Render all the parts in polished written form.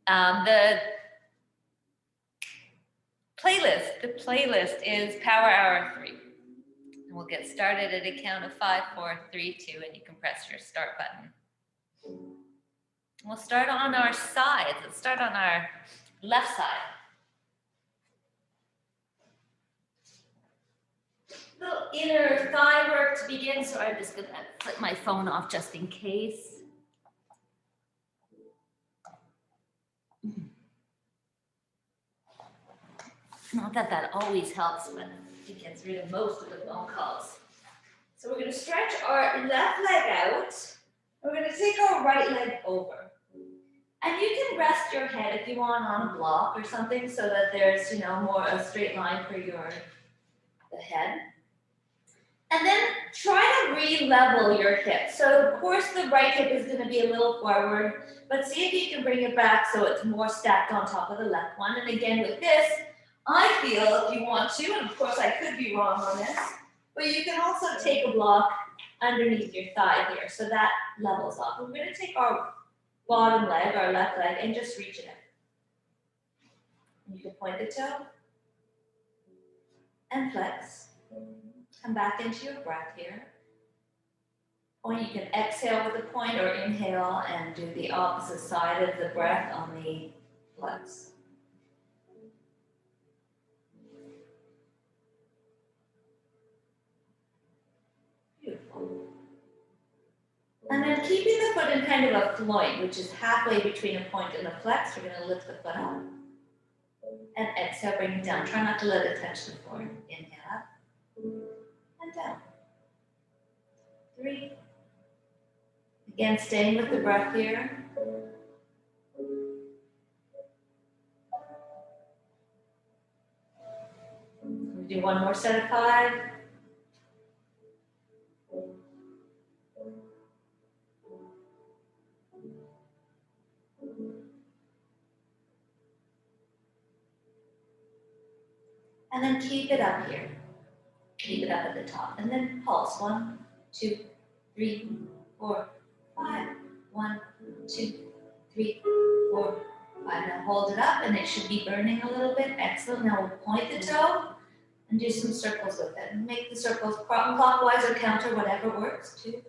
The playlist is Power Hour 3. And we'll get started at a count of 5, 4, 3, 2, and you can press your start button. We'll start on our sides. Let's start on our left side. Little inner thigh work to begin, so I'm just going to flip my phone off just in case. Not that that always helps, but it gets rid of most of the phone calls. So we're going to stretch our left leg out. We're going to take our right leg over. And you can rest your head if you want on a block or something so that there's, more a straight line for the head. And then try to re-level your hip. So of course the right hip is going to be a little forward, but see if you can bring it back so it's more stacked on top of the left one. And again with this, I feel if you want to, and of course I could be wrong on this, but you can also take a block underneath your thigh here so that levels off. We're going to take our bottom leg, our left leg, and just reach it in. You can point the toe and flex. Come back into your breath here. Point, you can exhale with a point or inhale and do the opposite side of the breath on the flex. Beautiful. And then keeping the foot in kind of a floint, which is halfway between a point and a flex, we're going to lift the foot up. And exhale, bring it down. Try not to let it touch the floor. Inhale up and down. 3. Again, staying with the breath here. We'll do one more set of 5. And then keep it up here. Keep it up at the top. And then pulse. 1, 2, 3, 4, 5. 1, 2, 3, 4, 5. Now hold it up and it should be burning a little bit. Excellent. Now we'll point the toe and do some circles with it. And make the circles clockwise or counter, whatever works. 2,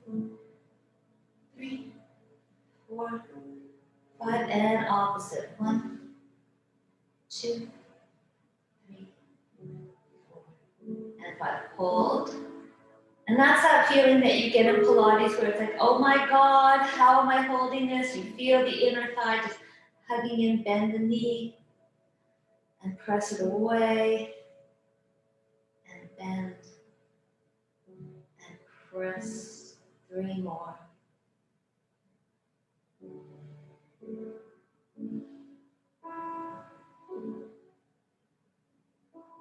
3, 4, 5. And opposite. 1, 2, and 5. Hold. And that's that feeling that you get in Pilates where it's like, oh my God, how am I holding this? You feel the inner thigh just hugging in, bend the knee, and press it away, and bend, and press. 3 more.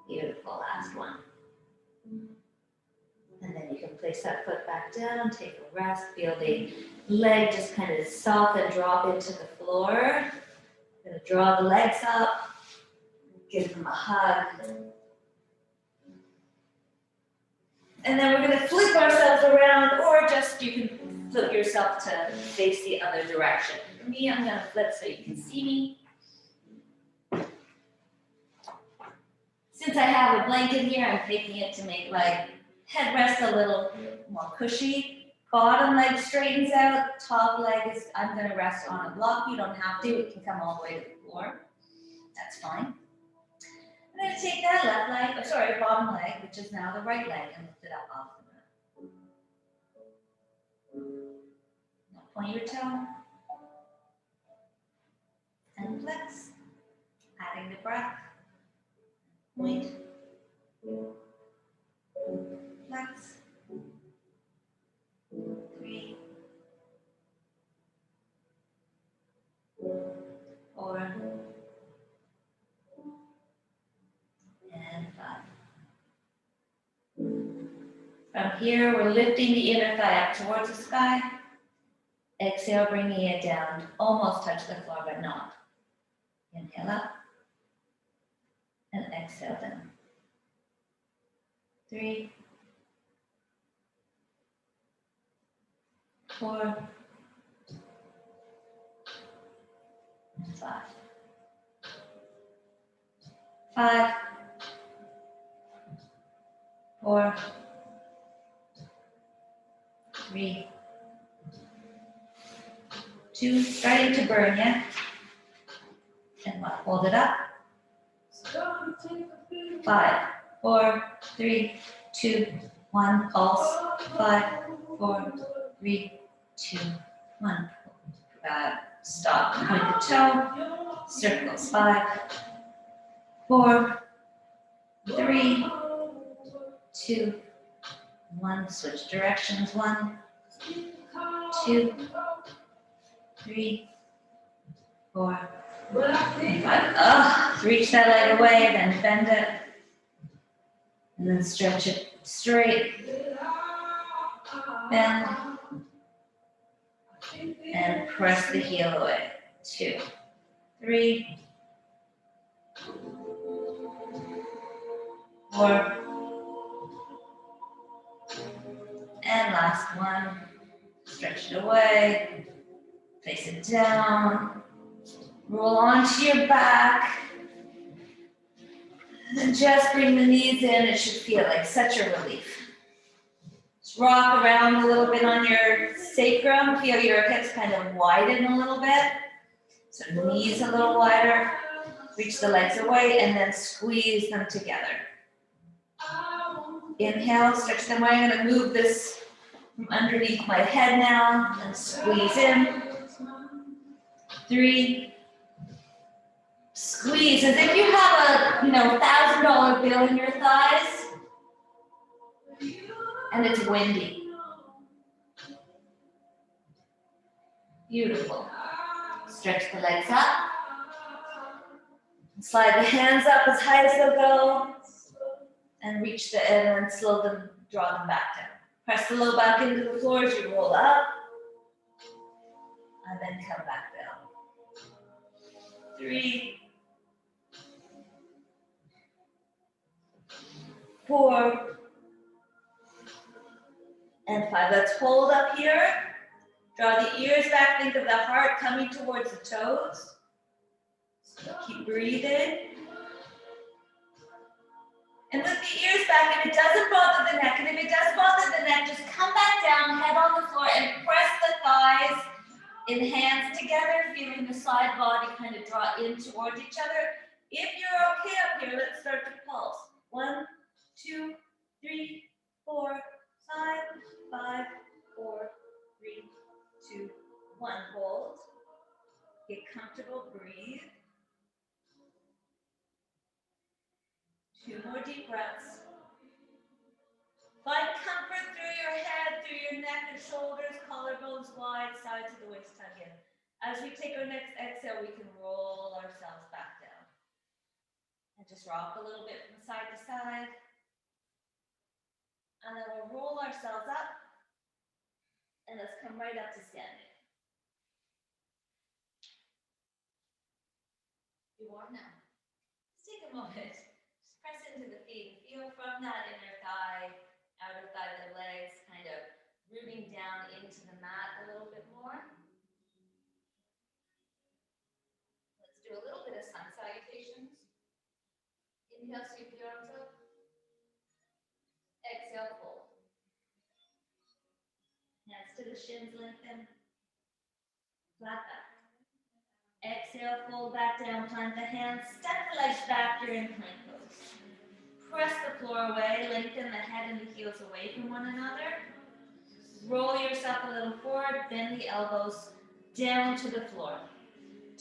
Beautiful, last one. And then you can place that foot back down, take a rest, feel the leg just kind of soften, drop into the floor. I'm going to draw the legs up, give them a hug. And then we're going to flip ourselves around, or just you can flip yourself to face the other direction. For me, I'm going to flip so you can see me. Since I have a blanket here, I'm taking it to make my headrest a little more cushy. Bottom leg straightens out, top leg is, I'm going to rest on a block. You don't have to, it can come all the way to the floor. That's fine. I'm going to take that left leg, bottom leg, which is now the right leg, and lift it up off the mat. Now point your toe and flex, adding the breath. Point, flex, 3, 4, and 5. From here, we're lifting the inner thigh up towards the sky. Exhale, bringing it down, almost touch the floor, but not. Inhale up, and exhale down. 3, 4, 5. 5, 4, 3, 2, starting to burn, yeah? And 1, hold it up. 5, 4, 3, 2, 1, pulse. 5, 4, 3, 2, 1. Stop, point the toe, circles. 5, 4, 3, 2, 1. Switch directions. 1, 2, 3, 4, 5. Reach that leg away, then bend it. And then stretch it straight. Bend. And press the heel away. 2, 3, 4. And last one. Stretch it away. Face it down. Roll onto your back. And just bring the knees in. It should feel like such a relief. Just rock around a little bit on your sacrum. Feel your hips kind of widen a little bit. So knees a little wider. Reach the legs away and then squeeze them together. Inhale, stretch them away. I'm going to move this from underneath my head now and squeeze in. 3. Squeeze as if you have a, $1,000 bill in your thighs and it's windy. Beautiful. Stretch the legs up. Slide the hands up as high as they'll go and reach the end and slow them, draw them back down. Press the low back into the floor as you roll up and then come back down. 3, 4, and 5. Let's hold up here. Draw the ears back. Think of the heart coming towards the toes. Keep breathing. And with the ears back, if it doesn't bother the neck, and if it does bother the neck, just come back down, head on the floor, and press the thighs in hands together, feeling the side body kind of draw in towards each other. If you're okay up here, let's start to pulse. 1, 2, 3, 4, 5, 5, 4, 3, 2, 1. Hold. Get comfortable, breathe. 2 more deep breaths. Find comfort through your head, through your neck and shoulders, collarbones wide, sides of the waist tug in. As we take our next exhale, we can roll ourselves back down. And just rock a little bit from side to side. And then we'll roll ourselves up. And let's come right up to standing. You warm now. Let's take a moment. Just press into the feet and feel from that inner thigh, outer thigh, the legs, kind of rooting down into the mat a little bit more. Let's do a little bit of sun salutations. Inhale, sweep the arms up. Exhale, fold. Hands to the shins, lengthen. Flat back. Exhale, fold back down, plant the hands, step the legs back, you're in plank pose. Press the floor away, lengthen the head and the heels away from one another. Roll yourself a little forward, bend the elbows down to the floor.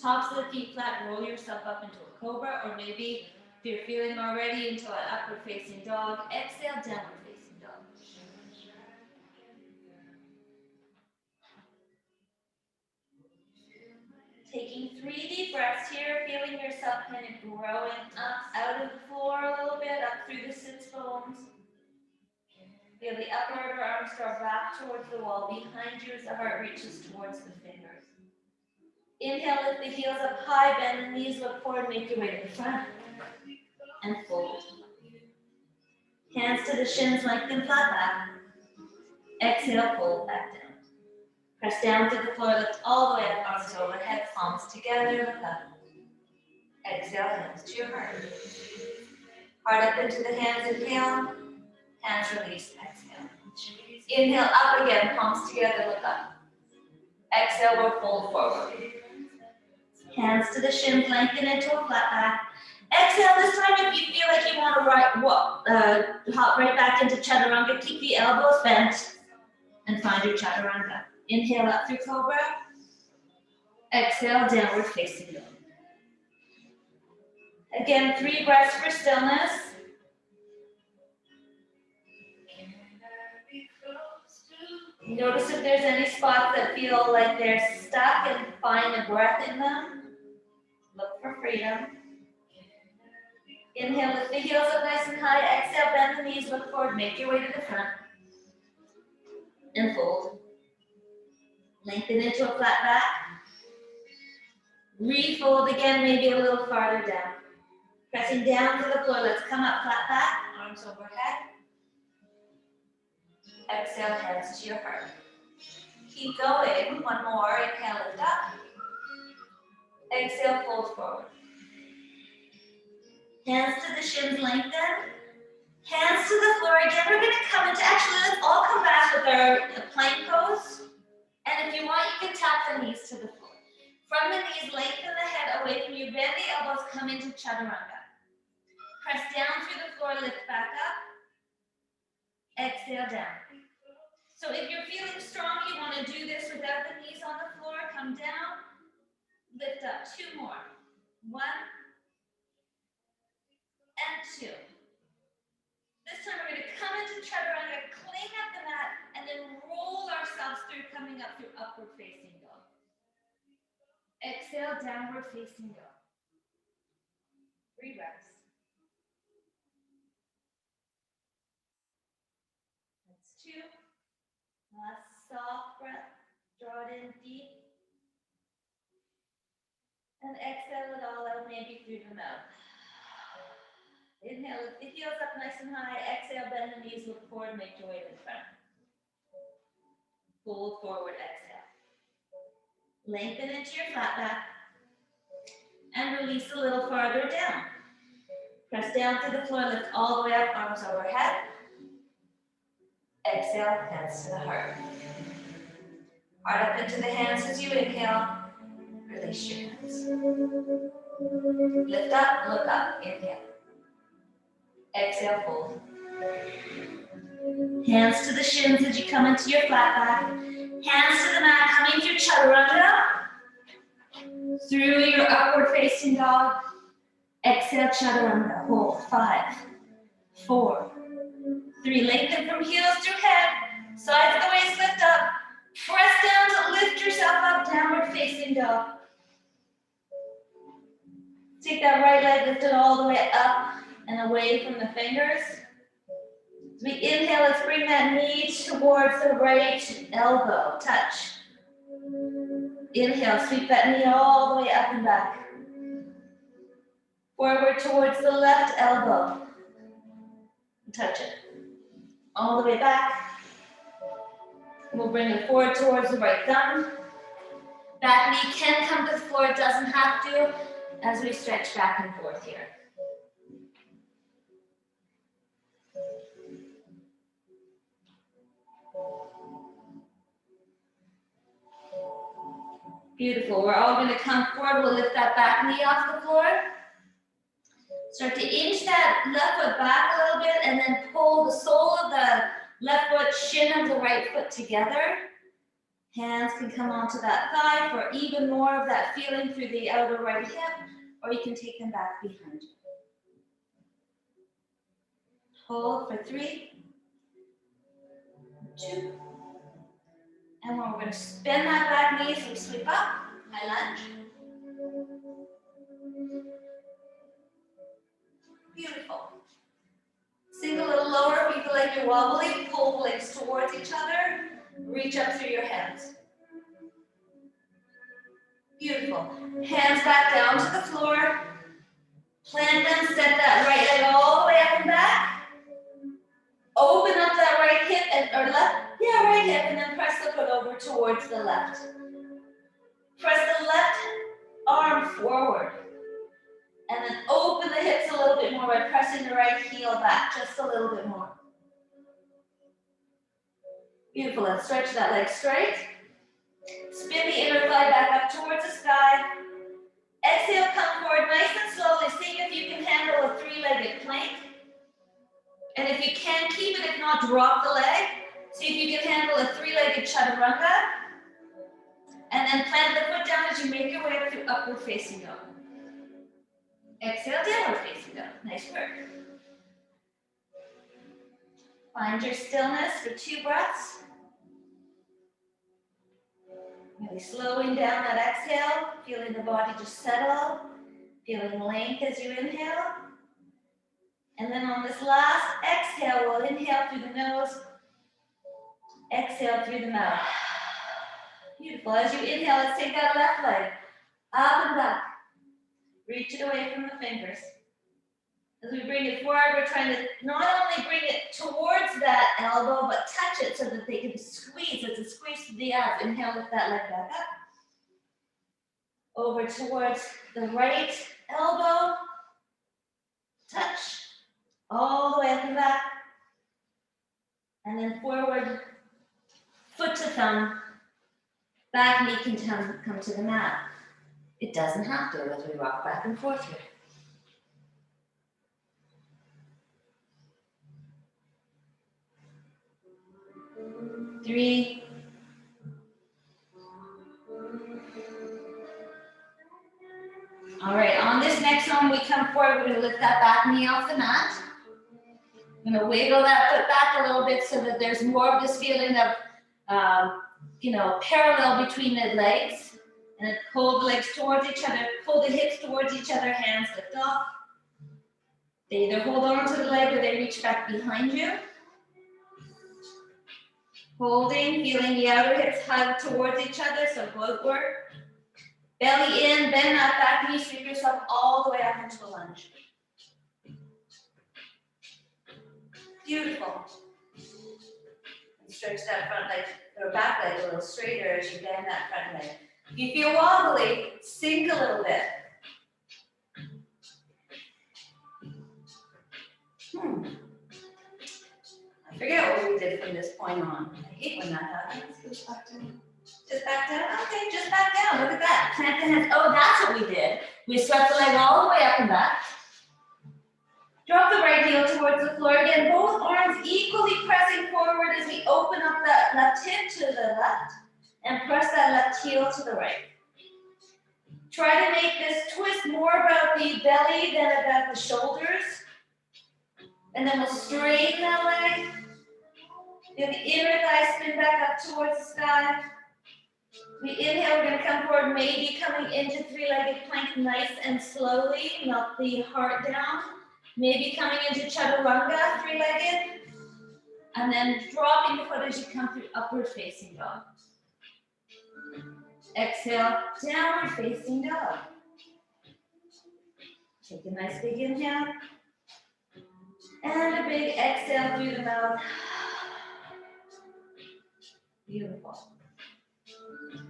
Tops of the feet flat, roll yourself up into a cobra, or maybe if you're feeling already into an upward facing dog, exhale, downward facing dog. Taking 3 deep breaths here, feeling yourself kind of growing up out of the floor a little bit, up through the sits bones. Feel the upper of your arms draw back towards the wall behind you as the heart reaches towards the fingers. Inhale, lift the heels up high, bend the knees, look forward, make your way to the front. And fold. Hands to the shins, lengthen flat back. Exhale, fold back down. Press down to the floor, lift all the way up, arms overhead, palms together, look up. Exhale, hands to your heart. Heart up into the hands, inhale. Hands release, exhale. Inhale, up again, palms together, look up. Exhale, we'll fold forward. Hands to the shins, lengthen into a flat back. Exhale, this time if you feel like you want to hop right back into chaturanga, keep the elbows bent and find your chaturanga. Inhale up through cobra. Exhale, downward facing dog. Again, 3 breaths for stillness. Notice if there's any spots that feel like they're stuck and find a breath in them. Look for freedom. Inhale, lift the heels up nice and high. Exhale, bend the knees, look forward, make your way to the front. And fold. Lengthen into a flat back. Refold again, maybe a little farther down. Pressing down to the floor, let's come up flat back, arms overhead. Exhale, hands to your heart. Keep going, one more, inhale, lift up. Exhale, fold forward. Hands to the shins, lengthen. Hands to the floor. Again, we're gonna come into, actually, let's all come back with our plank pose. And if you want, you can tap the knees to the floor. From the knees, lengthen the head away from you, bend the elbows, come into chaturanga. Press down through the floor, lift back up. Exhale down. So if you're feeling strong, you want to do this without the knees on the floor, come down, lift up, 2 more. 1 and 2. This time we're going to come into chaturanga, cling up the mat, and then roll ourselves through, coming up through upward facing dog. Exhale, downward facing dog. 3 breaths. That's 2. Last soft breath. Draw it in deep. And exhale it all out, maybe through the mouth. Inhale, lift the heels up nice and high. Exhale, bend the knees, look forward, make your way to the front. Fold forward, exhale. Lengthen into your flat back. And release a little farther down. Press down to the floor, lift all the way up, arms overhead. Exhale, hands to the heart. Heart up into the hands as you inhale. Release your hands. Lift up, look up, inhale. Exhale, fold. Hands to the shins as you come into your flat back. Hands to the mat, coming through chaturanga. Through your upward facing dog. Exhale, chaturanga. Hold. 5, 4, 3. Lengthen from heels through head. Sides of the waist lift up. Press down to lift yourself up. Downward facing dog. Take that right leg, lift it all the way up and away from the fingers. As we inhale, let's bring that knee towards the right elbow. Touch. Inhale, sweep that knee all the way up and back. Forward towards the left elbow. Touch it. All the way back. We'll bring it forward towards the right thumb. Back knee can come to the floor, it doesn't have to, as we stretch back and forth here. Beautiful. We're all going to come forward. We'll lift that back knee off the floor. Start to inch that left foot back a little bit and then pull the sole of the left foot, shin of the right foot together. Hands can come onto that thigh for even more of that feeling through the outer right hip, or you can take them back behind you. Hold for 3, 2, and we're going to spin that back knee so we sweep up, high lunge. Beautiful. Sink a little lower if you feel like you're wobbly, pull legs towards each other, reach up through your hands. Beautiful. Hands back down to the floor. Plant them, step that right leg all the way up and back. Open up that right hip right hip, and then press the foot over towards the left. Press the left arm forward. And then open the hips a little bit more by pressing the right heel back just a little bit more. Beautiful, let's stretch that leg straight. Spin the inner thigh back up towards the sky. Exhale, come forward nice and slowly. See if you can handle a three-legged plank. And if you can, keep it. If not, drop the leg. See if you can handle a three-legged chaturanga. And then plant the foot down as you make your way up to upward facing dog. Exhale, downward facing dog. Nice work. Find your stillness for 2 breaths. Really slowing down that exhale, feeling the body just settle, feeling length as you inhale. And then on this last exhale, we'll inhale through the nose, exhale through the mouth. Beautiful. As you inhale, let's take that left leg up and back. Reach it away from the fingers. As we bring it forward, we're trying to not only bring it towards that elbow, but touch it so that they can squeeze. It's a squeeze to the abs. Inhale, lift that leg back up. Over towards the right elbow. Touch. All the way up and back. And then forward, foot to thumb. Back knee can come to the mat. It doesn't have to as we rock back and forth here. Three. All right, on this next one, we come forward, we're gonna lift that back knee off the mat. I'm gonna wiggle that foot back a little bit so that there's more of this feeling of, parallel between the legs. And then pull the legs towards each other, pull the hips towards each other, hands lift off. They either hold on to the leg or they reach back behind you. Holding, feeling the outer hips hug towards each other, so glute work. Belly in, bend that back knee, sweep yourself all the way up into a lunge. Beautiful. And stretch that front leg, or back leg a little straighter as you bend that front leg. If you feel wobbly, sink a little bit. I forget what we did from this point on. I hate when that happens. Just back down. Just back down? Okay, just back down. Look at that. Plant the hands. Oh, that's what we did. We swept the leg all the way up and back. Drop the right heel towards the floor. Again, both arms equally pressing forward as we open up that left hip to the left and press that left heel to the right. Try to make this twist more about the belly than about the shoulders. And then we'll straighten that leg. Feel the inner thigh spin back up towards the sky. We inhale, we're going to come forward, maybe coming into three-legged plank nice and slowly, not the heart down. Maybe coming into chaturanga, three-legged. And then dropping the foot as you come through upward facing dog. Exhale, downward facing dog. Take a nice big inhale. And a big exhale through the mouth. Beautiful.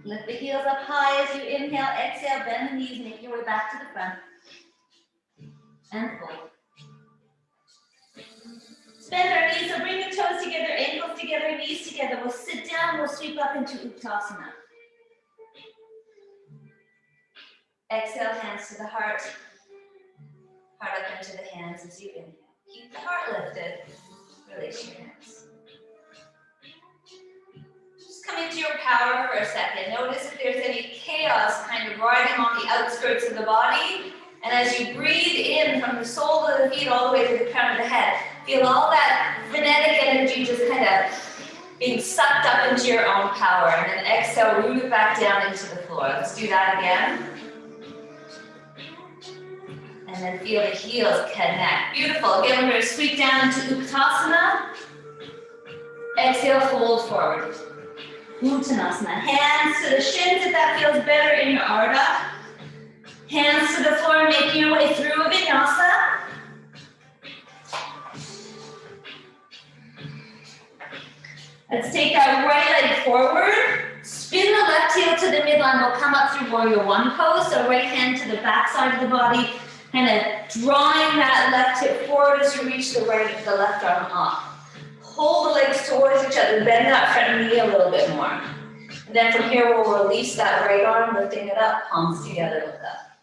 Lift the heels up high as you inhale, exhale, bend the knees, make your way back to the front. And fold. Bend our knees, so bring the toes together, ankles together, knees together. We'll sit down, we'll sweep up into Uttanasana. Exhale, hands to the heart. Heart up into the hands as you inhale. Keep the heart lifted. Release your hands. Just come into your power for a second. Notice if there's any chaos kind of riding on the outskirts of the body. And as you breathe in from the sole of the feet all the way to the crown of the head, feel all that frenetic energy just kind of being sucked up into your own power. And then exhale, root it back down into the floor. Let's do that again. And then feel the heels connect. Beautiful. Again, we're going to sweep down into Uttanasana. Exhale, fold forward. Uttanasana. Hands to the shins if that feels better in your Ardha. Hands to the floor, making your way through a vinyasa. Let's take that right leg forward. Spin the left heel to the midline. We'll come up through warrior one pose. So right hand to the back side of the body. Kind of drawing that left hip forward as you reach the left arm up. Pull the legs towards each other, bend that front knee a little bit more. And then from here, we'll release that right arm, lifting it up, palms together with that.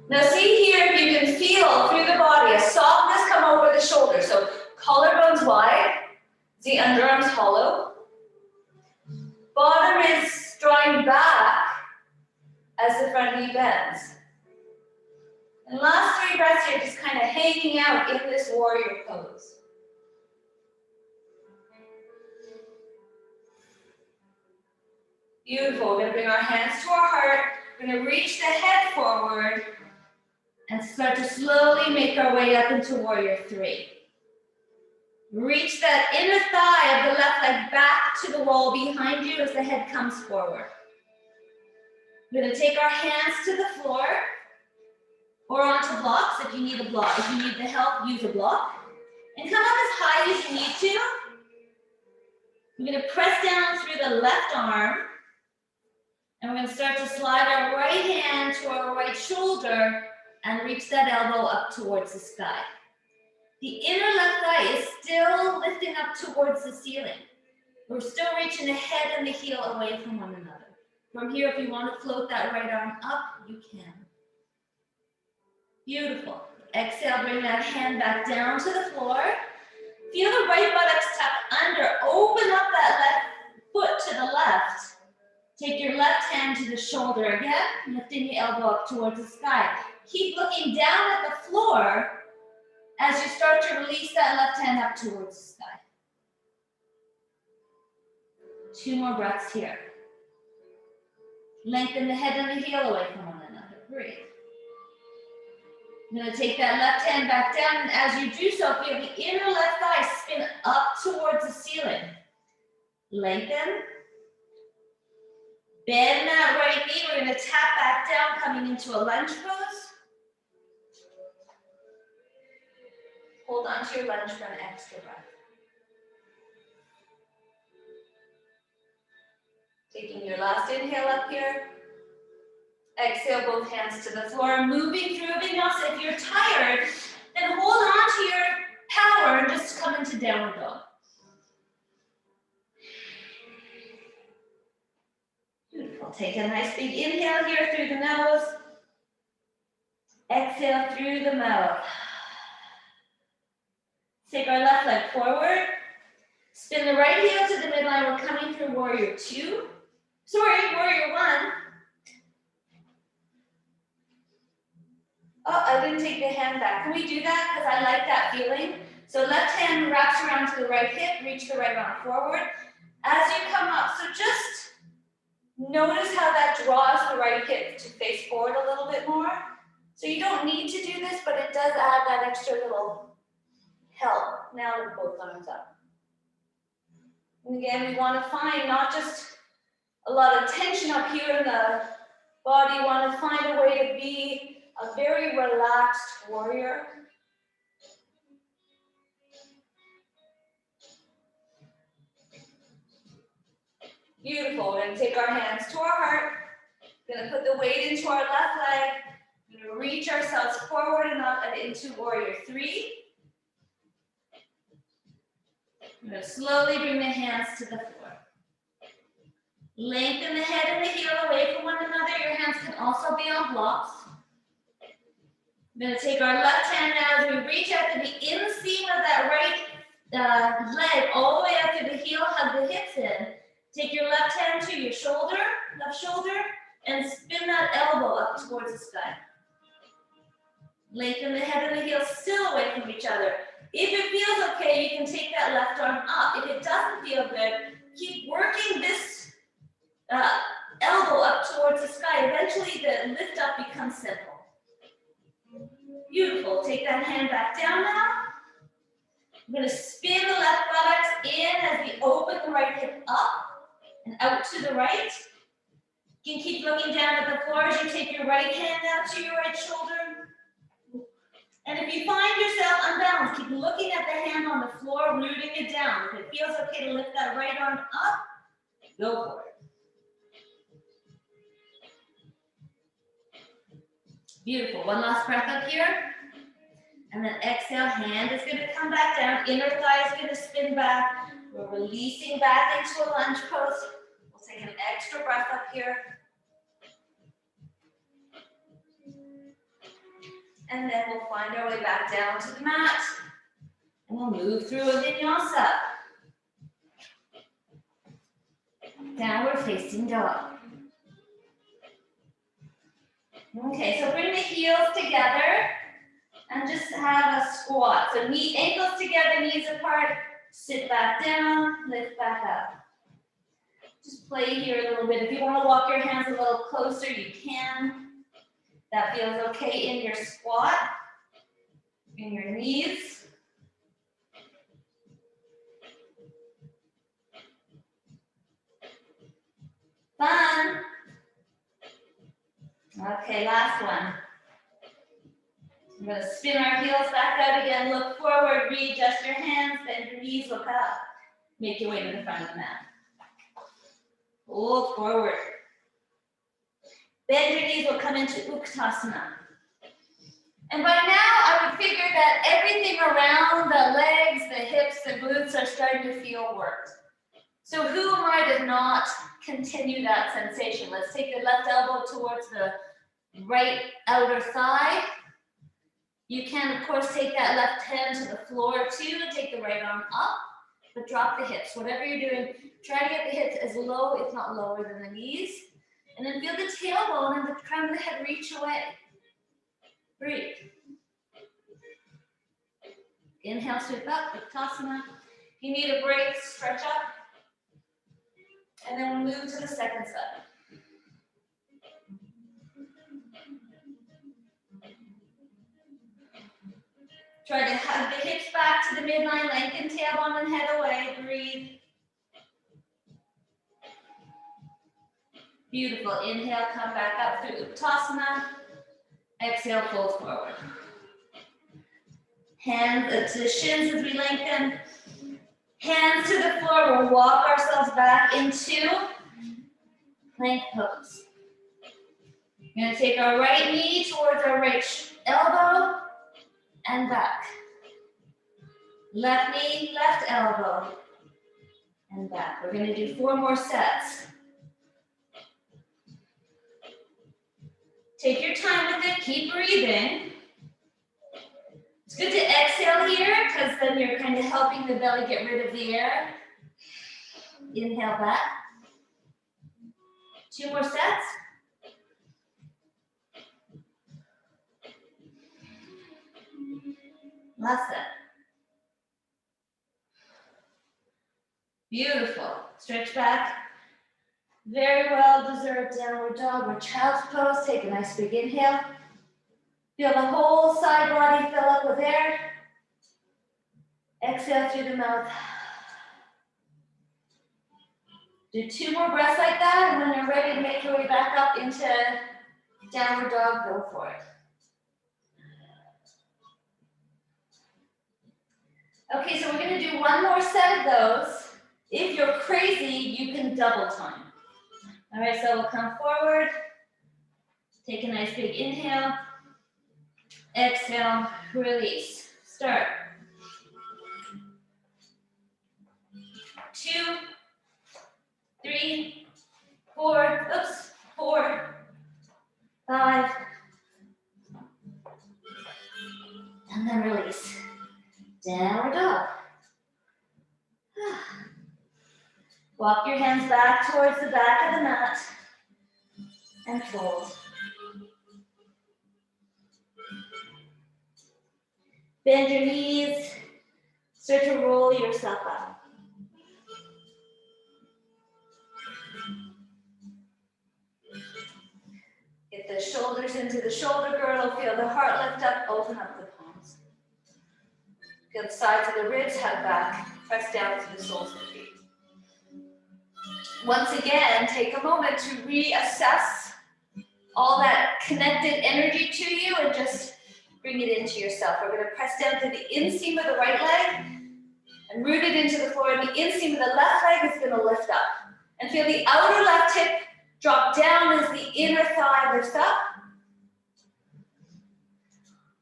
Now see here if you can feel through the body a softness come over the shoulder. So collarbones wide, the underarms hollow. Bottom is drawing back as the front knee bends. And last 3 breaths here, just kind of hanging out in this warrior pose. Beautiful. We're going to bring our hands to our heart. We're going to reach the head forward and start to slowly make our way up into warrior 3. Reach that inner thigh of the left leg back to the wall behind you as the head comes forward. We're going to take our hands to the floor or onto blocks if you need a block. If you need the help, use a block. And come up as high as you need to. We're going to press down through the left arm. And we're going to start to slide our right hand to our right shoulder and reach that elbow up towards the sky. The inner left thigh is still lifting up towards the ceiling. We're still reaching the head and the heel away from one another. From here, if you want to float that right arm up, you can. Beautiful. Exhale, bring that hand back down to the floor. Feel the right buttocks tuck under. Open up that left foot to the left. Take your left hand to the shoulder again, lifting the elbow up towards the sky. Keep looking down at the floor as you start to release that left hand up towards the sky. 2 more breaths here. Lengthen the head and the heel away from one another. Breathe. I'm going to take that left hand back down, and as you do so, feel the inner left thigh spin up towards the ceiling. Lengthen. Bend that right knee. We're going to tap back down, coming into a lunge pose. Hold on to your lunge for an extra breath. Taking your last inhale up here. Exhale, both hands to the floor. Moving through vinyasa. If you're tired, then hold on to your power and just come into downward dog. Beautiful. Take a nice big inhale here through the nose. Exhale through the mouth. Take our left leg forward. Spin the right heel to the midline. We're coming through warrior 2. Warrior 1. Oh, I didn't take the hand back. Can we do that? Because I like that feeling. So left hand wraps around to the right hip. Reach the right arm forward. As you come up, so just notice how that draws the right hip to face forward a little bit more. So you don't need to do this, but it does add that extra little help. Now with both arms up. And again, we want to find not just a lot of tension up here in the body. You want to find a way to be a very relaxed warrior. Beautiful. We're going to take our hands to our heart. We're going to put the weight into our left leg. We're going to reach ourselves forward and up and into warrior 3. We're going to slowly bring the hands to the floor. Lengthen the head and the heel away from one another. Your hands can also be on blocks. We're going to take our left hand now as we reach out to the inseam of that right leg all the way up to the heel, hug the hips in. Take your left hand to your shoulder, left shoulder, and spin that elbow up towards the sky. Lengthen the head and the heel still away from each other. If it feels okay, you can take that left arm up. If it doesn't feel good, keep working this elbow up towards the sky. Eventually the lift up becomes simple. Beautiful. Take that hand back down now. I'm going to spin the left buttocks in as we open the right hip up and out to the right. You can keep looking down at the floor as you take your right hand out to your right shoulder. And if you find yourself unbalanced, keep looking at the hand on the floor, rooting it down. If it feels okay to lift that right arm up, go for it. Beautiful. One last breath up here. And then exhale, hand is going to come back down. Inner thigh is going to spin back. We're releasing back into a lunge pose. We'll take an extra breath up here. And then we'll find our way back down to the mat. And we'll move through a vinyasa. Downward facing dog. Okay, so bring the heels together and just have a squat. So ankles together, knees apart, sit back down, lift back up. Just play here a little bit. If you want to walk your hands a little closer, you can. That feels okay in your squat, in your knees. Fun. Okay, last one. I'm going to spin our heels back out again. Look forward, readjust your hands, bend your knees, look up. Make your way to the front of the mat. Hold forward. Bend your knees, will come into Uttanasana. And by now, I would figure that everything around the legs, the hips, the glutes are starting to feel worked. So who am I to not continue that sensation? Let's take the left elbow towards the right outer thigh. You can, of course, take that left hand to the floor too, take the right arm up, but drop the hips. Whatever you're doing, try to get the hips as low, if not lower than the knees. And then feel the tailbone and the crown of the head reach away. Breathe. Inhale, sweep up, Uttanasana. If you need a break, stretch up. And then we'll move to the second side. Try to hug the hips back to the midline, lengthen tailbone and head away. Breathe. Beautiful. Inhale, come back up through Uttanasana. Exhale, fold forward. Hands to the shins as we lengthen. Hands to the floor. We'll walk ourselves back into plank pose. We're going to take our right knee towards our right elbow and back. Left knee, left elbow, and back. We're going to do 4 more sets. Take your time with it, keep breathing. It's good to exhale here because then you're kind of helping the belly get rid of the air. Inhale back. 2 more sets. Last set. Beautiful. Stretch back. Very well deserved downward dog or child's pose. Take a nice big inhale. Feel the whole side body fill up with air. Exhale through the mouth. Do 2 more breaths like that, and when you're ready to make your way back up into downward dog, go for it. Okay, so we're going to do 1 more set of those. If you're crazy, you can double time. All right, so we'll come forward. Take a nice big inhale. Exhale, release. Start. 2, 3, 4, 4, 5, and then release. Downward dog. Walk your hands back towards the back of the mat and fold. Bend your knees, start to roll yourself up. Get the shoulders into the shoulder girdle, feel the heart lift up, open up the palms. Feel the sides of the ribs, hug back, press down to the soles of the feet. Once again, take a moment to reassess all that connected energy to you and just bring it into yourself. We're going to press down to the inseam of the right leg and root it into the floor. And the inseam of the left leg is going to lift up. And feel the outer left hip drop down as the inner thigh lifts up.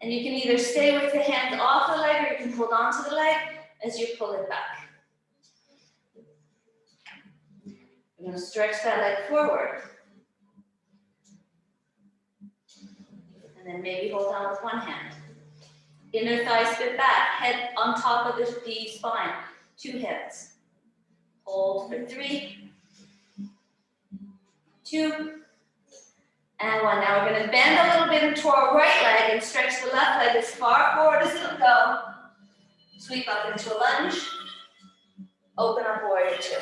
And you can either stay with the hands off the leg or you can hold on to the leg as you pull it back. You're going to stretch that leg forward. And then maybe hold on with one hand. Inner thigh spit back, head on top of the spine. 2 hands. Hold for 3, 2, and 1. Now we're going to bend a little bit into our right leg and stretch the left leg as far forward as it'll go. Sweep up into a lunge. Open up warrior 2.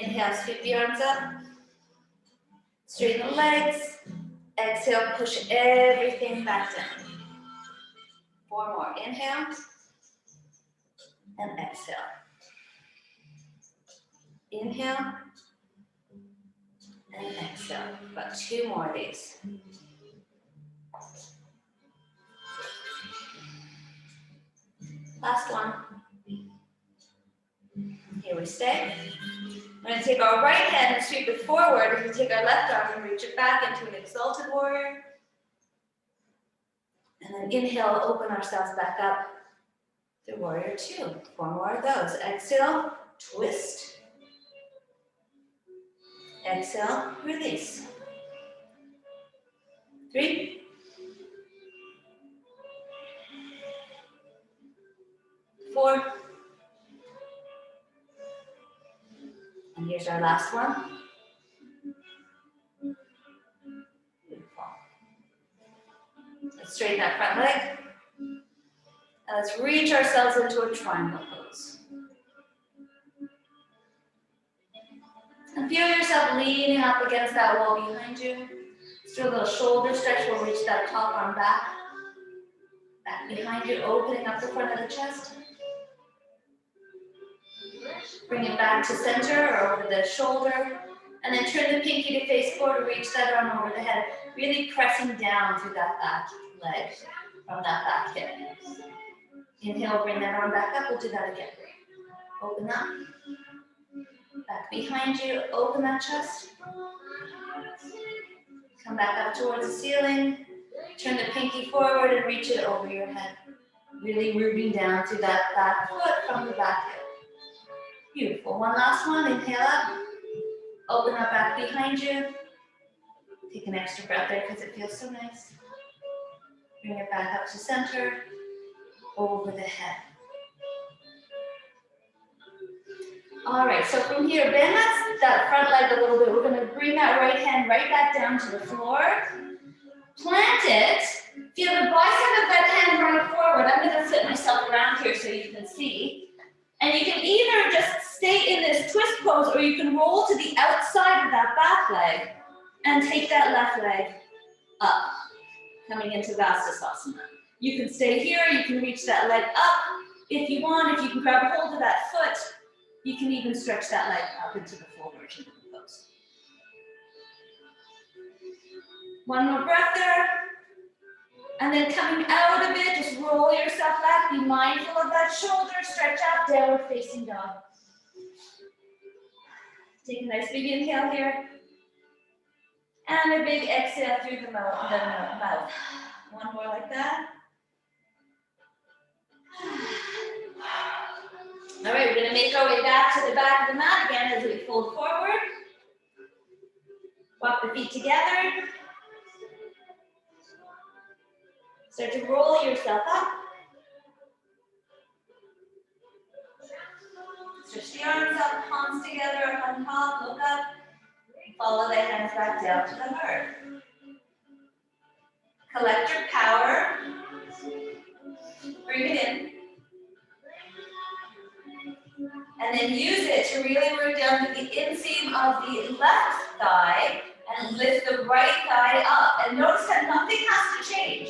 Inhale, sweep the arms up. Straighten the legs. Exhale, push everything back down. 4 more. Inhale. And exhale. Inhale. And exhale. About 2 more of these. Last one. Here we stay. We're going to take our right hand and sweep it forward, and we take our left arm and reach it back into an exalted warrior. And then inhale, open ourselves back up to warrior 2. 4 more of those. Exhale, twist. Exhale, release. 3. 4. And here's our last one. Beautiful. Let's straighten that front leg. And let's reach ourselves into a triangle pose. And feel yourself leaning up against that wall behind you. Let's do a little shoulder stretch. We'll reach that top arm back. Back behind you, opening up the front of the chest. Bring it back to center or over the shoulder. And then turn the pinky to face forward, reach that arm over the head. Really pressing down through that back leg from that back hip. Inhale, bring that arm back up. We'll do that again. Open up. Back behind you, open that chest. Come back up towards the ceiling. Turn the pinky forward and reach it over your head. Really rooting down through that back foot from the back hip. Beautiful. One last one. Inhale up. Open up back behind you. Take an extra breath there because it feels so nice. Bring it back up to center. Over the head. All right, so from here, bend that front leg a little bit. We're going to bring that right hand right back down to the floor. Plant it. Feel the bicep of that hand run forward. I'm going to flip myself around here so you can see. And you can either just stay in this twist pose or you can roll to the outside of that back leg and take that left leg up, coming into Vastasana. You can stay here, you can reach that leg up if you want. If you can grab hold of that foot, you can even stretch that leg up into the full version of the pose. One more breath there. And then coming out of it, just roll yourself back. Be mindful of that shoulder. Stretch out, downward facing dog. Take a nice big inhale here. And a big exhale through the mouth. One more like that. All right, we're going to make our way back to the back of the mat again as we fold forward. Walk the feet together. Start to roll yourself up. Stretch the arms up, palms together on top, look up. Follow the hands back down to the heart. Collect your power. Bring it in. And then use it to really root down to the inseam of the left thigh and lift the right thigh up. And notice that nothing has to change.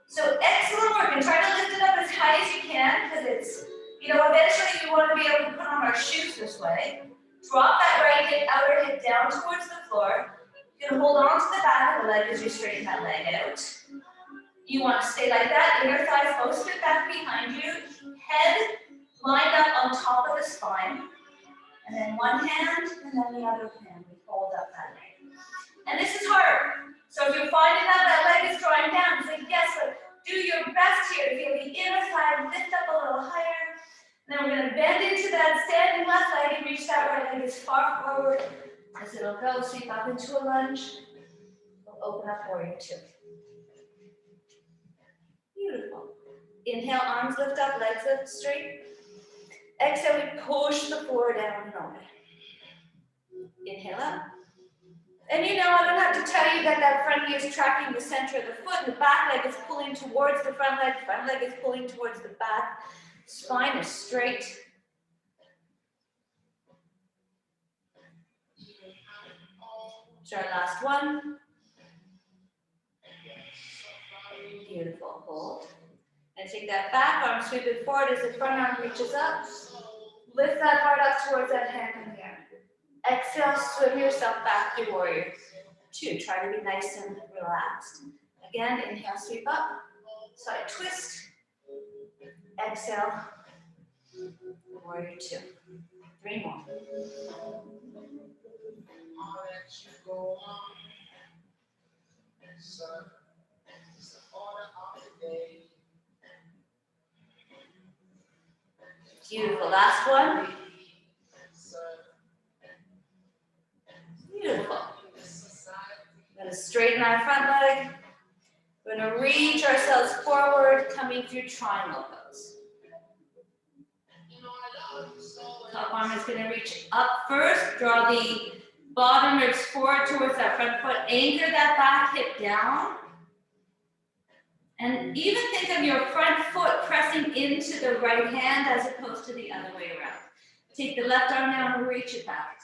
So excellent work, and try to lift it up as high as you can because it's, eventually we want to be able to put on our shoes this way. Drop that right hip, outer hip down towards the floor. You're going to hold on to the back of the leg as you straighten that leg out. You want to stay like that, inner thighs most of it back behind you. Head lined up on top of the spine. And then one hand, and then the other hand. We fold up that leg. And this is hard. So So if you're finding that leg is drawing down, say guess what? Do your best here to feel the inner thigh lift up a little higher. Then we're going to bend into that standing left leg and reach that right leg as far forward as it'll go. Sweep up into a lunge. We'll open up warrior two. Beautiful. Inhale, arms lift up, legs lift straight. Exhale, we push the floor down and over. Inhale up. And you know, I don't have to tell you that that front knee is tracking the center of the foot. The back leg is pulling towards the front leg is pulling towards the back. Spine is straight. It's our last one. Beautiful, hold. And take that back arm, sweep it forward as the front arm reaches up. Lift that heart up towards that hand in the air. Exhale, swim yourself back to warrior two. Try to be nice and relaxed. Again, inhale, sweep up. Side twist. Exhale, warrior two. 3 more. Beautiful. Last one. Beautiful. We're going to straighten our front leg. We're going to reach ourselves forward, coming through triangle pose. Top arm is going to reach up first. Draw the bottom ribs forward towards that front foot. Anchor that back hip down. And even think of your front foot pressing into the right hand as opposed to the other way around. Take the left arm down and reach it back.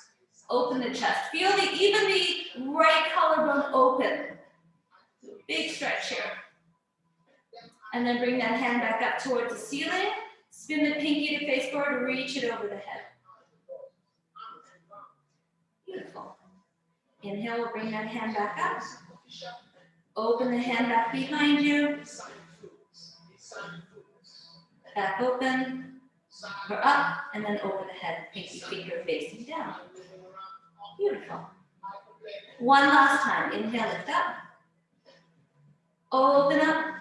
Open the chest. Feel even the right collarbone open. Big stretch here. And then bring that hand back up towards the ceiling. Spin the pinky to face forward, reach it over the head. Beautiful. Inhale, we'll bring that hand back up. Open the hand back behind you. Back open. Or up, and then over the head. Pinky finger facing down. Beautiful. One last time. Inhale, lift up. Open up.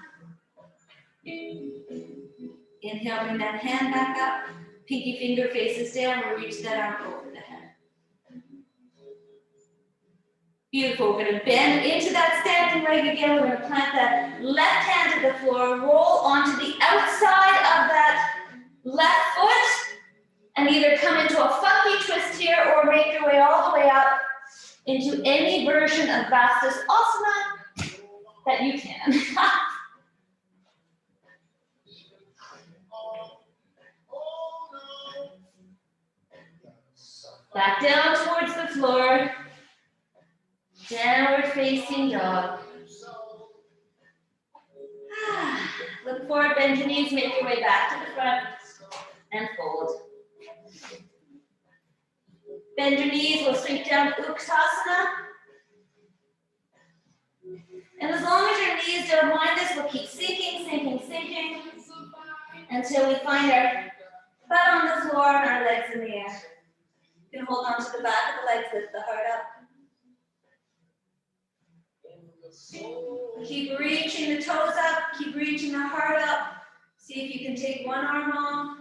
Inhale, bring that hand back up. Pinky finger faces down. We'll reach that arm over the head. Beautiful. We're going to bend into that standing leg again. We're going to plant that left hand to the floor. Roll onto the outside of that left foot. And either come into a funky twist here or make your way all the way up into any version of Vastasana that you can. Back down towards the floor. Downward facing dog. Look forward, bend your knees, make your way back to the front and fold. Bend your knees, we'll sink down Utkatasana. And as long as your knees don't mind us, we'll keep sinking, sinking, sinking until we find our butt on the floor and our legs in the air. You can hold on to the back of the legs, lift the heart up. Keep reaching the toes up, keep reaching the heart up. See if you can take one arm off.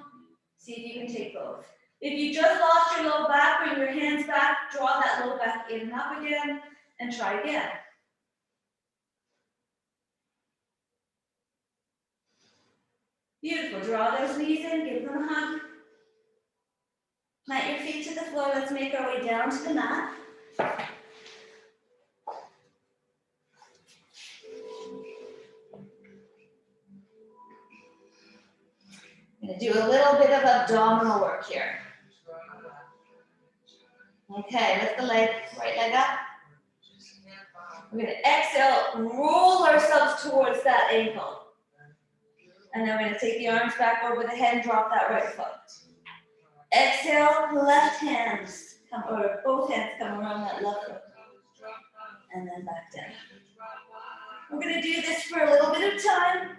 See if you can take both. If you just lost your low back, bring your hands back, draw that low back in and up again, and try again. Beautiful, draw those knees in, give them a hug. Plant your feet to the floor, let's make our way down to the mat. I'm going to do a little bit of abdominal work here. Okay, lift the leg, right leg up. We're going to exhale, roll ourselves towards that ankle. And then we're going to take the arms back over the head and drop that right foot. Exhale, left hands, or both hands come around that left foot. And then back down. We're going to do this for a little bit of time.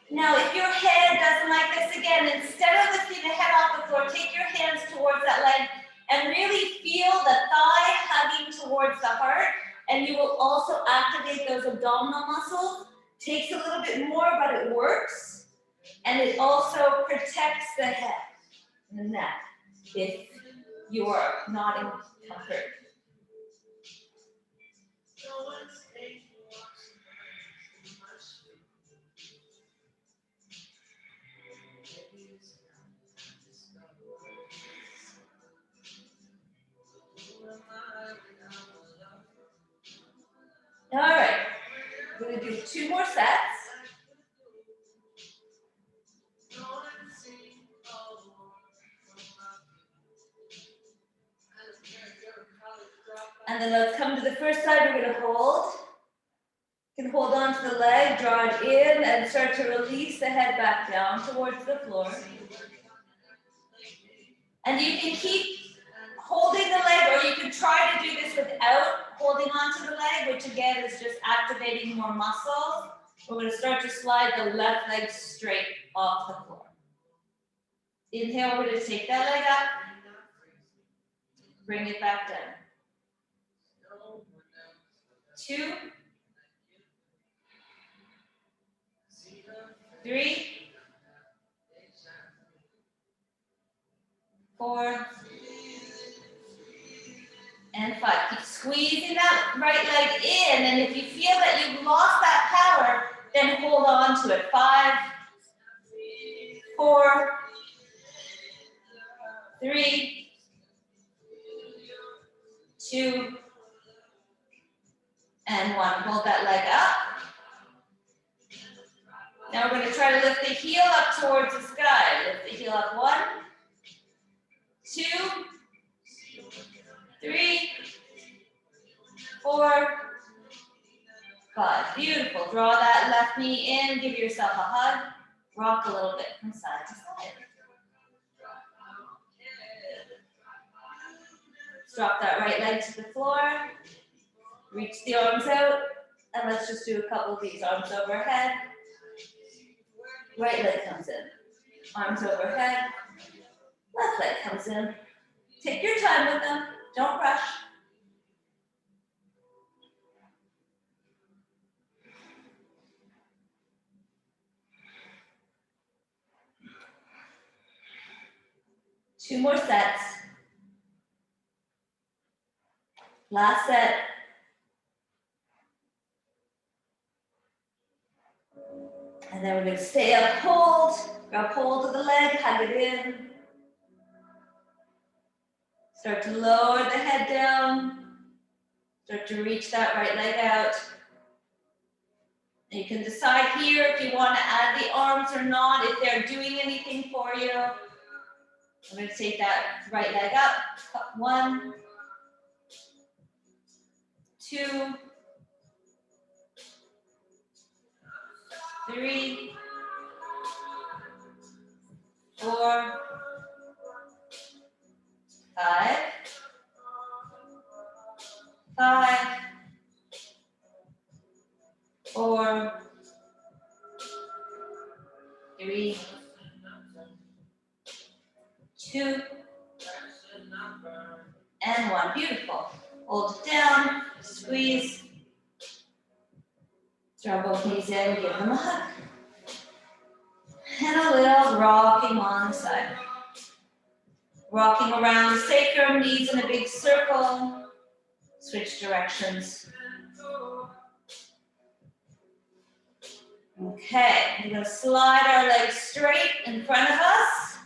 Now, if your head doesn't like this again, instead of lifting the head off the floor, take your hands towards that leg and activate those abdominal muscles. Takes a little bit more, but it works. And it also protects the head and the neck if you are not in comfort. All right, we're gonna do 2 more sets. And then let's come to the first side, we're gonna hold. You can hold on to the leg, draw it in, and start to release the head back down towards the floor. And you can keep holding the leg, or you can try to do this without holding onto the leg, which again is just activating more muscles. We're going to start to slide the left leg straight off the floor. Inhale, we're going to take that leg up, bring it back down. 2, 3, 4, and 5. Keep squeezing that right leg in, and if you feel that you've lost that power, then hold on to it. 5, 4, 3, 2, and 1. Hold that leg up. Now we're going to try to lift the heel up towards the sky. Lift the heel up. 1, 2, 3, 4, 5. Beautiful. Draw that left knee in. Give yourself a hug. Rock a little bit from side to side. Drop that right leg to the floor. Reach the arms out. And let's just do a couple of these. Arms overhead. Right leg comes in. Arms overhead. Left leg comes in. Take your time with them. Don't rush. Two more sets. Last set. And then we're going to stay up, hold. Grab hold of the leg, hug it in. Start to lower the head down. Start to reach that right leg out. And you can decide here if you want to add the arms or not, if they're doing anything for you. I'm going to take that right leg up. 1, 2, 3, 4, 5, 5, 4, 3, 2, and 1. Beautiful. Hold it down, squeeze. Draw both knees in, give them a hug. And a little rocking on the side. Rocking around the sacrum, knees in a big circle. Switch directions. Okay, we're going to slide our legs straight in front of us.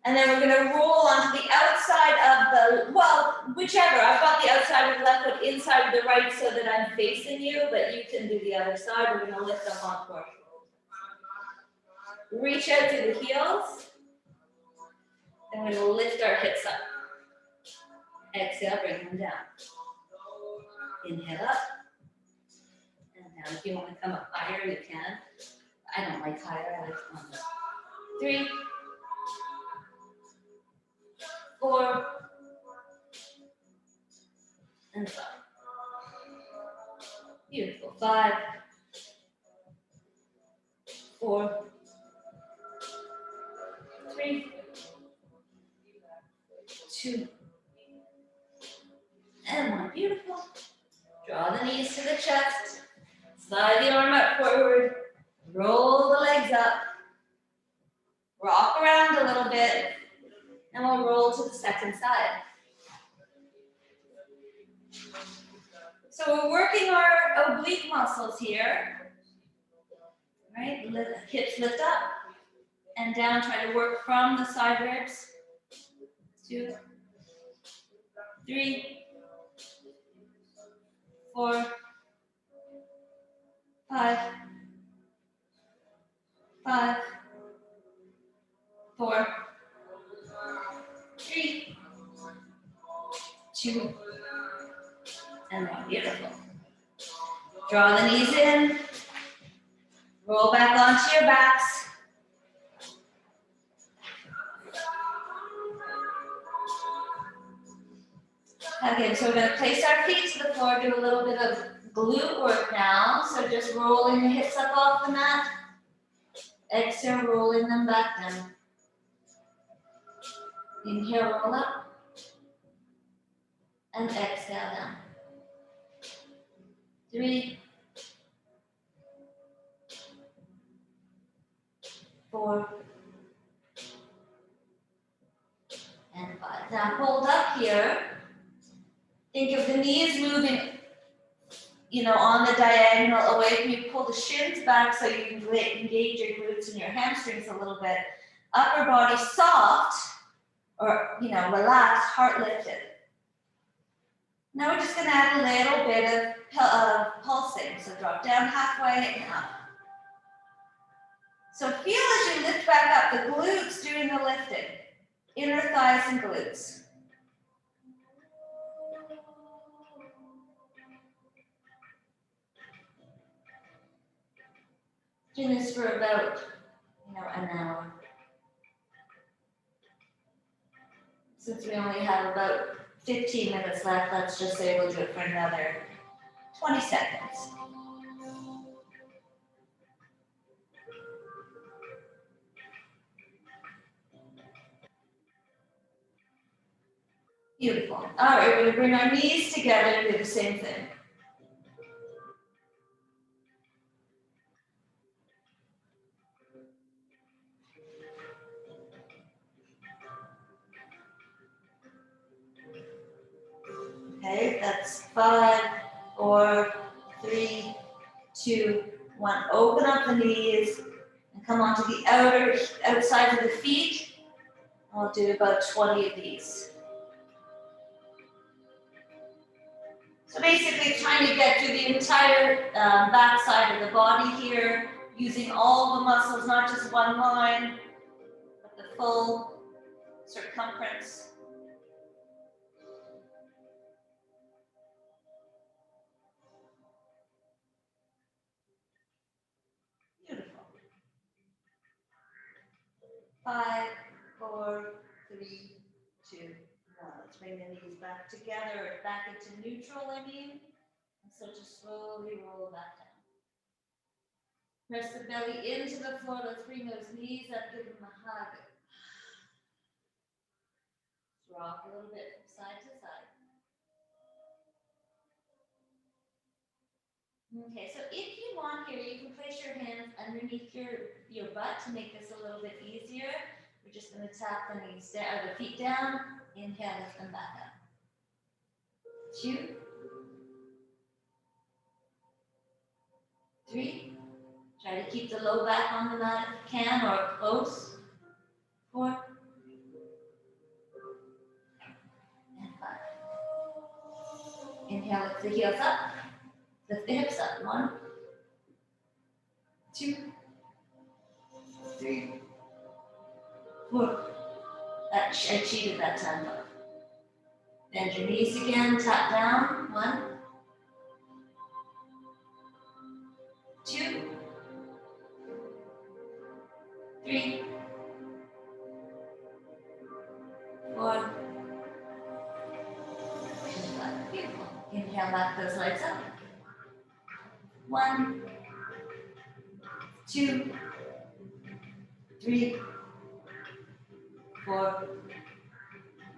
And then we're going to roll onto the outside of the, well, whichever. I've got the outside of the left foot inside of the right so that I'm facing you, but you can do the other side. We're going to lift up on forward. Reach out to the heels. And we're going to lift our hips up. Exhale, bring them down. Inhale up. And down. If you want to come up higher, you can. I don't like higher. I like longer. 3, 4, and 5. Beautiful. 5, 4, 3, 2, and 1. Beautiful. Draw Draw the knees to the chest. Slide the arm up forward. Roll the legs up. Rock around a little bit. And we'll roll to the second side. So we're working our oblique muscles here. Right? Hips lift up and down. Try to work from the side ribs. 2, 3, 4, 5, 5, 4, 3, 2, and 1. Beautiful. Draw the knees in. Roll back onto your backs. Okay, so we're going to place our feet to the floor, do a little bit of glute work now. So just rolling the hips up off the mat. Exhale, rolling them back down. Inhale, roll up. And exhale down. 3, 4, and 5. Now hold up here. Think of the knees moving, on the diagonal away from you. Pull the shins back so you can engage your glutes and your hamstrings a little bit. Upper body soft, or, relaxed, heart lifted. Now we're just going to add a little bit of pulsing. So drop down halfway and up. So feel as you lift back up, the glutes doing the lifting. Inner thighs and glutes. Do this for about, an hour. Since we only have about 15 minutes left, let's just say we'll do it for another 20 seconds. Beautiful. All right, we're going to bring our knees together and do the same thing. Okay, that's 5, 4, 3, 2, 1. Open up the knees and come onto the outside of the feet. I'll do about 20 of these. So basically trying to get through the entire back side of the body here, using all the muscles, not just one line, but the full circumference. Beautiful. 5, 4, 3, 2, 1. Let's bring the knees back together, or back into neutral, And so just slowly roll back down. Press the belly into the floor. Let's bring those knees up, give them a hug. Rock a little bit from side to side. Okay, so if you want here, you can place your hands underneath your butt to make this a little bit easier. We're just going to tap the knees down, the feet down. Inhale, lift them back up. 2, 3. Try to keep the low back on the mat if you can, or close. 4, and 5. Inhale, lift the heels up. Lift the hips up. 1, 2, 3, 4. I cheated that time. Bend your knees again. Tap down. 1, 2, 3, 4, and 5. Beautiful. Inhale, back those legs up. 1, 2, 3, 4,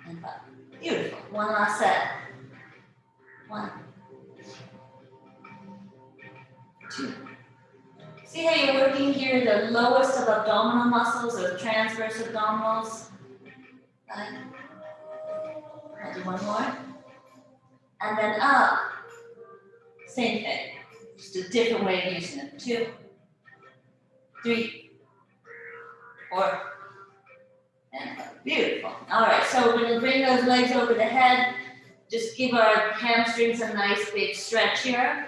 and 5. Beautiful. One last set. 1, 2. See how you're working here, the lowest of abdominal muscles, or transverse abdominals. I'll do one more. And then up. Same thing. Just a different way of using it. 2, 3, 4, and 5. Beautiful. All right, so we're going to bring those legs over the head. Just give our hamstrings a nice big stretch here.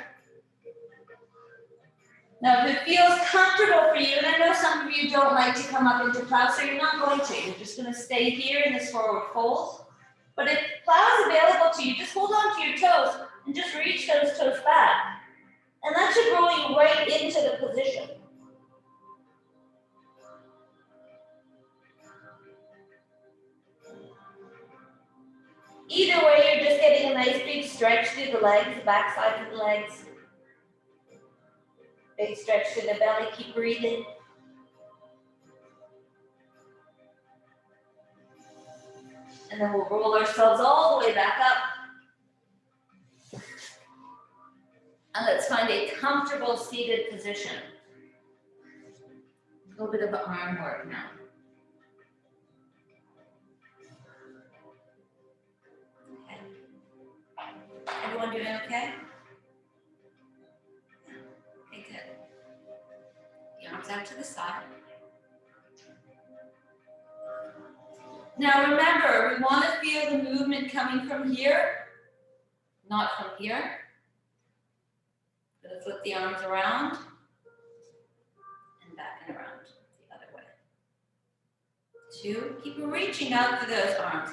Now, if it feels comfortable for you, and I know some of you don't like to come up into plow, so you're not going to. You're just going to stay here in this forward fold. But if plow is available to you, just hold on to your toes and just reach those toes back. And that should roll you right into the position. Either way, you're just getting a nice big stretch through the legs, the back side of the legs. Big stretch through the belly, keep breathing. And then we'll roll ourselves all the way back up. And let's find a comfortable seated position. A little bit of arm work now. Okay. Everyone doing okay? Okay, good. The arms out to the side. Now remember, we want to feel the movement coming from here, not from here. Going to flip the arms around and back and around the other way. 2, keep reaching out for those arms.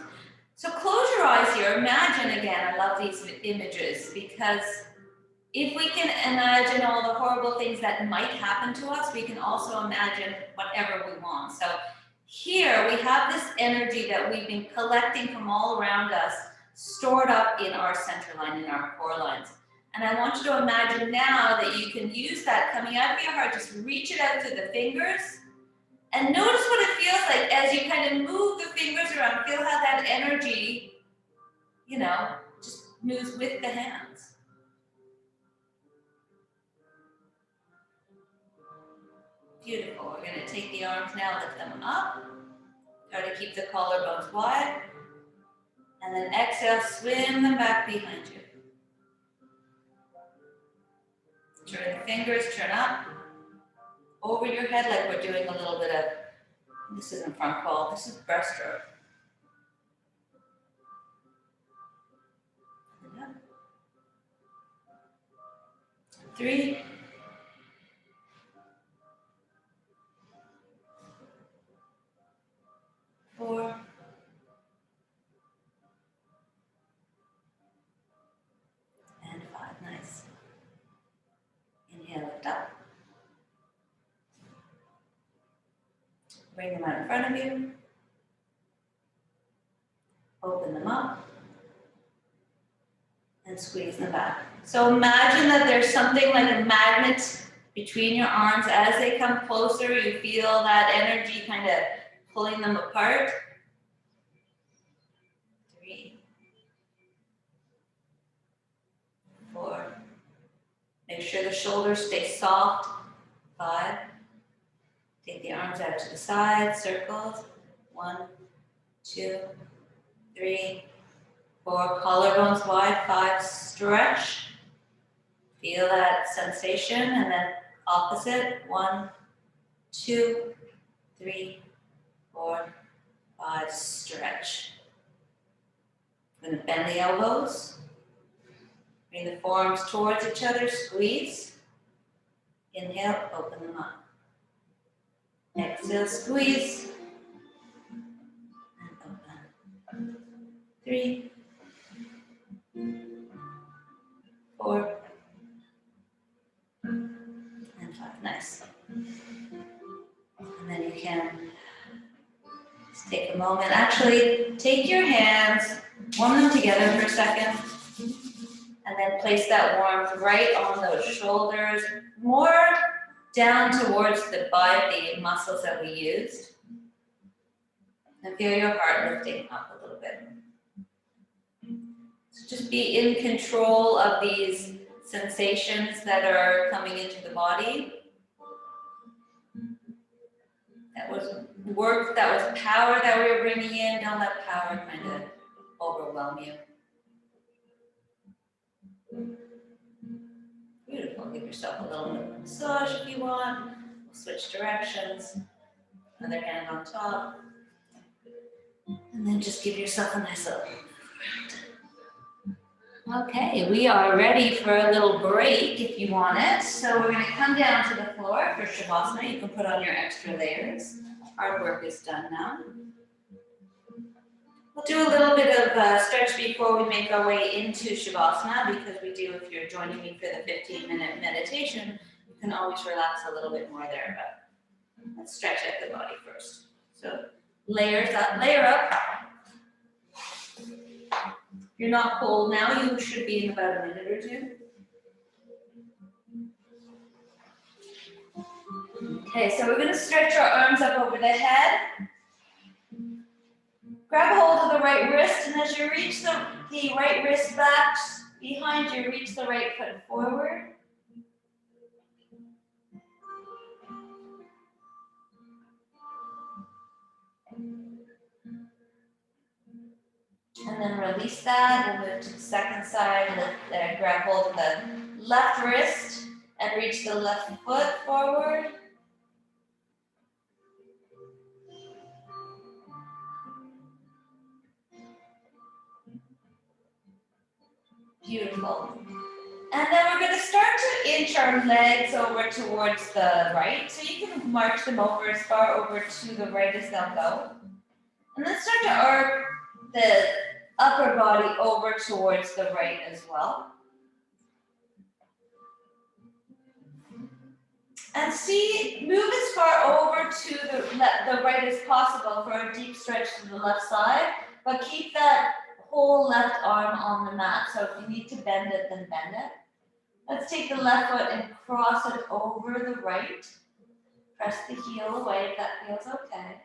So close your eyes here. Imagine again, I love these images because if we can imagine all the horrible things that might happen to us, we can also imagine whatever we want. So here we have this energy that we've been collecting from all around us, stored up in our center line, in our core lines. And I want you to imagine now that you can use that coming out of your heart, just reach it out to the fingers. And notice what it feels like as you kind of move the fingers around. Feel how that energy, just moves with the hands. Beautiful. We're going to take the arms now, lift them up. Try to keep the collarbones wide. And then exhale, swim them back behind you. Turn the fingers, turn up. Over your head like we're doing a little bit of, this isn't front fold, this is breaststroke. 3. 4. And 5. Nice. Inhale, lift up. Bring them out in front of you. Open them up. And squeeze them back. So imagine that there's something like a magnet between your arms. As they come closer, you feel that energy kind of pulling them apart. 3. 4. Make sure the shoulders stay soft. 5. Take the arms out to the side, circles. 1, 2, 3, 4. Collarbones wide. 5. Stretch. Feel that sensation, and then opposite. 1, 2, 3, 4, 5. Stretch. I'm going to bend the elbows. Bring the forearms towards each other. Squeeze. Inhale. Open them up. Exhale. Squeeze. And open. 3, 4, and 5. Nice. And then you can just take a moment. Actually, take your hands, warm them together for a second, and then place that warmth right on those shoulders, more down towards the muscles that we used. And feel your heart lifting up a little bit. So just be in control of these sensations that are coming into the body. That was work, that was power that we were bringing in. Don't let power kind of overwhelm you. Beautiful. Give yourself a little bit of a massage if you want. We'll switch directions. Other hand on top. And then just give yourself a nice little. Okay, we are ready for a little break if you want it. So we're going to come down to the floor for Shavasana. You can put on your extra layers. Hard work is done now. We'll do a little bit of stretch before we make our way into Shavasana, because we do, if you're joining me for the 15-minute meditation, you can always relax a little bit more there, but let's stretch out the body first. So layers up, layer up. If you're not cold now, you should be in about a minute or two. Okay, so we're going to stretch our arms up over the head. Grab hold of the right wrist, and as you reach the right wrist back behind you, reach the right foot forward. And then release that. We'll move to the second side. Grab hold of the left wrist and reach the left foot forward. Beautiful. And then we're going to start to inch our legs over towards the right. So you can march them over as far over to the right as they'll go. And then start to arc the upper body over towards the right as well. And see, move as far over to the right as possible for a deep stretch to the left side, but keep that whole left arm on the mat. So if you need to bend it, then bend it. Let's take the left foot and cross it over the right. Press the heel away if that feels okay.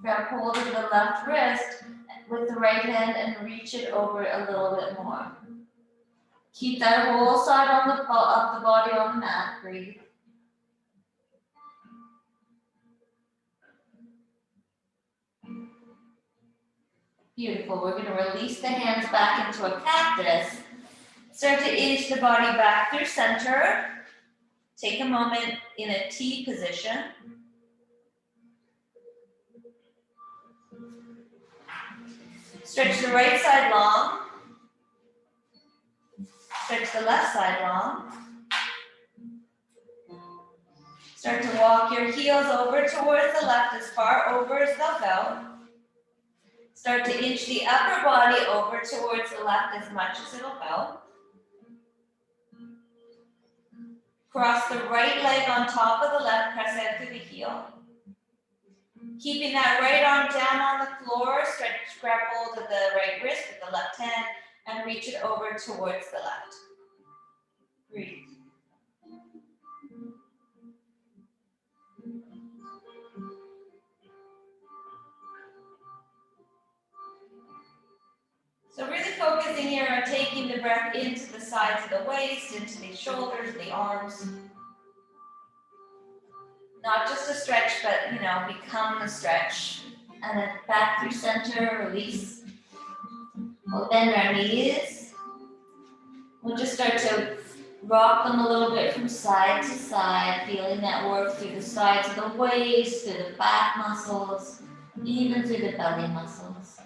Grab hold of the left wrist with the right hand and reach it over a little bit more. Keep that whole side of the body on the mat. Breathe. Beautiful. We're going to release the hands back into a cactus. Start to inch the body back through center. Take a moment in a T position. Stretch the right side long. Stretch the left side long. Start to walk your heels over towards the left as far over as they'll go. Start to inch the upper body over towards the left as much as it'll go. Cross the right leg on top of the left, press out through the heel. Keeping that right arm down on the floor, grab hold of the right wrist with the left hand and reach it over towards the left. Breathe. So really focusing here on taking the breath into the sides of the waist, into the shoulders, the arms. Not just a stretch, but become the stretch. And then back through center, release. We'll bend our knees. We'll just start to rock them a little bit from side to side, feeling that work through the sides of the waist, through the back muscles, even through the belly muscles.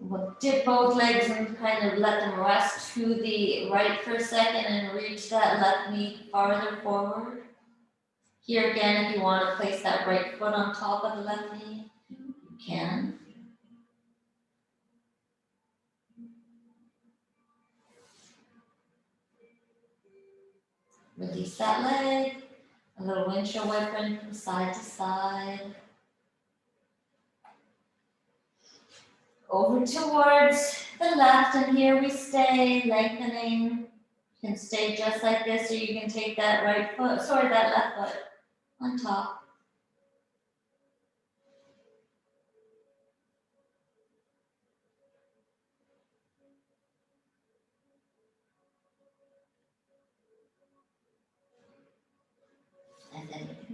We'll dip both legs and kind of let them rest to the right for a second and reach that left knee farther forward. Here again, if you want to place that right foot on top of the left knee, you can. Release that leg, a little windshield wiper from side to side. Over towards the left, and here we stay, lengthening. You can stay just like this, or you can take that that left foot on top.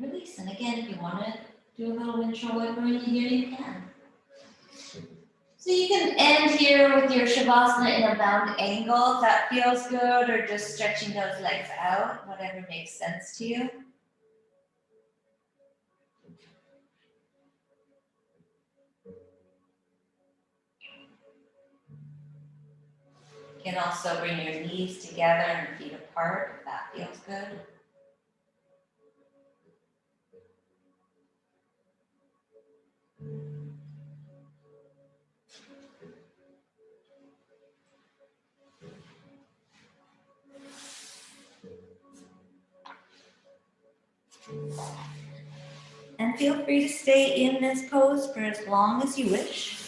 release. And again, if you want to do a little Vinchra here, you can. So you can end here with your Shavasana in a bound angle if that feels good, or just stretching those legs out, whatever makes sense to you. You can also bring your knees together and feet apart if that feels good. And feel free to stay in this pose for as long as you wish.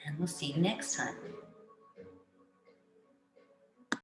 And we'll see you next time.